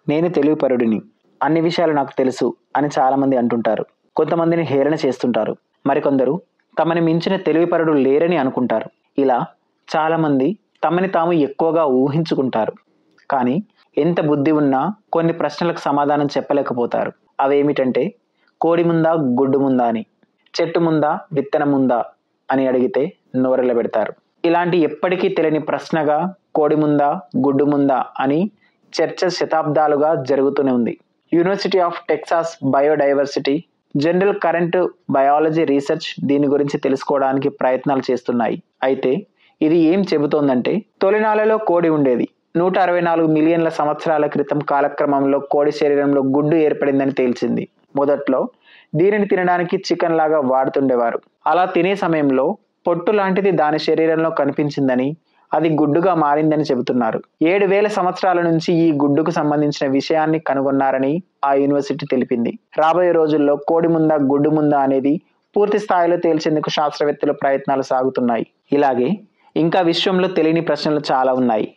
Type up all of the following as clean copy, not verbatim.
నేను తెలివిపరుడిని, అన్ని విషయాలు నాకు తెలుసు అని చాలామంది అంటుంటారు. కొంతమందిని హేళన చేస్తుంటారు. మరికొందరు తమని మించిన తెలివిపరుడు లేరని అనుకుంటారు. ఇలా చాలామంది తమని తాము ఎక్కువగా ఊహించుకుంటారు. కానీ ఎంత బుద్ధి ఉన్నా కొన్ని ప్రశ్నలకు సమాధానం చెప్పలేకపోతారు. అవేమిటంటే, కోడి ముందా గుడ్డు ముందా అని, చెట్టు ముందా విత్తనం ముందా అని అడిగితే నోరెళ్ళ పెడతారు. ఇలాంటి ఎప్పటికీ తెలియని ప్రశ్నగా కోడి ముందా గుడ్డు ముందా అని చర్చ శతాబ్దాలుగా జరుగుతూనే ఉంది. University of Texas biodiversity, general current biology research దీని గురించి తెలుసుకోవడానికి ప్రయత్నాలు చేస్తున్నాయి. అయితే ఇది ఏం చెబుతోందంటే, తొలినాళ్ళలో కోడి ఉండేది. 164 మిలియన్ల సంవత్సరాల క్రితం కాలక్రమంలో కోడి శరీరంలో గుడ్డు ఏర్పడిందని తేల్చింది. మొదట్లో దీనిని తినడానికి చికెన్ లాగా వాడుతుండేవారు. అలా తినే సమయంలో పొట్టు లాంటిది దాని శరీరంలో కనిపించిందని, అది గుడ్డుగా మారిందని చెబుతున్నారు. 7,000 సంవత్సరాల నుంచి ఈ గుడ్డుకు సంబంధించిన విషయాన్ని కనుగొన్నారని ఆ యూనివర్సిటీ తెలిపింది. రాబోయే రోజుల్లో కోడి ముందా గుడ్డు ముందా అనేది పూర్తి స్థాయిలో తేల్చేందుకు శాస్త్రవేత్తలు ప్రయత్నాలు సాగుతున్నాయి. ఇలాగే ఇంకా విశ్వంలో తెలియని ప్రశ్నలు చాలా ఉన్నాయి.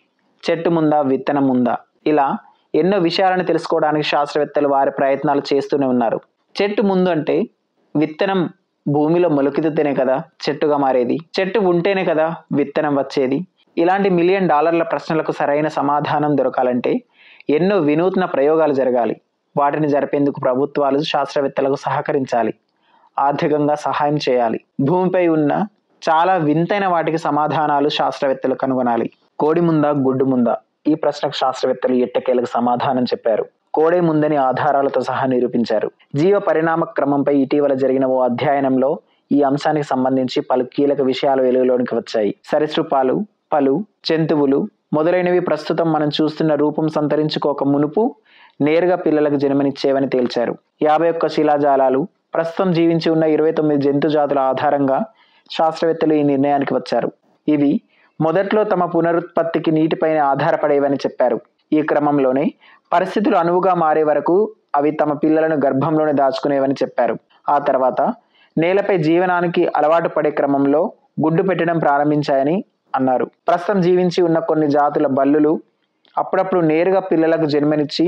చెట్టు ముందా విత్తనం ముందా, ఇలా ఎన్నో విషయాలను తెలుసుకోవడానికి శాస్త్రవేత్తలు వారి ప్రయత్నాలు చేస్తూనే ఉన్నారు. చెట్టు ముందు అంటే విత్తనం భూమిలో మొలకెత్తితేనే కదా చెట్టుగా మారేది, చెట్టు ఉంటేనే కదా విత్తనం వచ్చేది. ఇలాంటి $1 మిలియన్ ప్రశ్నలకు సరైన సమాధానం దొరకాలంటే ఎన్నో వినూత్న ప్రయోగాలు జరగాలి. వాటిని జరిపేందుకు ప్రభుత్వాలు శాస్త్రవేత్తలకు సహకరించాలి, ఆర్థికంగా సహాయం చేయాలి. భూమిపై ఉన్న చాలా వింతైన వాటికి సమాధానాలు శాస్త్రవేత్తలు కనుగొనాలి. కోడి ముందా గుడ్డు ముందా, ఈ ప్రశ్నకు శాస్త్రవేత్తలు ఎట్టకేలకు సమాధానం చెప్పారు. కోడే ముందని ఆధారాలతో సహా నిరూపించారు. జీవ పరిణామ క్రమంపై ఇటీవల జరిగిన ఓ అధ్యయనంలో ఈ అంశానికి సంబంధించి పలు కీలక విషయాలు వెలుగులోనికి వచ్చాయి. సరీసృపాలు, పలు జంతువులు మొదలైనవి ప్రస్తుతం మనం చూస్తున్న రూపం సంతరించుకోక మునుపు నేరుగా పిల్లలకు జన్మనిచ్చేవని తేల్చారు. 51 శిలాజాలాలు, ప్రస్తుతం జీవించి ఉన్న 29 జంతు జాతుల ఆధారంగా శాస్త్రవేత్తలు ఈ నిర్ణయానికి వచ్చారు. ఇవి మొదట్లో తమ పునరుత్పత్తికి నీటిపైన ఆధారపడేవని చెప్పారు. ఈ క్రమంలోనే పరిస్థితులు అనువుగా మారే వరకు అవి తమ పిల్లలను గర్భంలోనే దాచుకునేవని చెప్పారు. ఆ తర్వాత నేలపై జీవనానికి అలవాటు పడే క్రమంలో గుడ్డు పెట్టడం ప్రారంభించాయని అన్నారు. ప్రస్తుతం జీవించి ఉన్న కొన్ని జాతుల బల్లులు అప్పుడప్పుడు నేరుగా పిల్లలకు జన్మనిచ్చి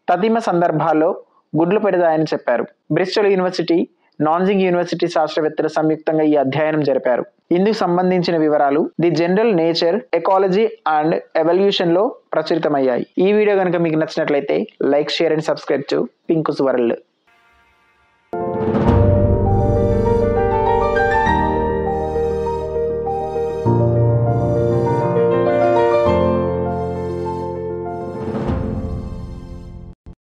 తదిమ సందర్భాల్లో గుడ్లు పెడతాయని చెప్పారు. బ్రిస్టల్ యూనివర్సిటీ, నాన్జింగ్ యూనివర్సిటీ శాస్త్రవేత్తలు సంయుక్తంగా ఈ అధ్యయనం జరిపారు. ఇందుకు సంబంధించిన వివరాలు the journal Nature, Ecology and Evolution లో ప్రచురితమయ్యాయి. ఈ వీడియో కనుక మీకు నచ్చినట్లయితే like, share and subscribe to Pinku's world.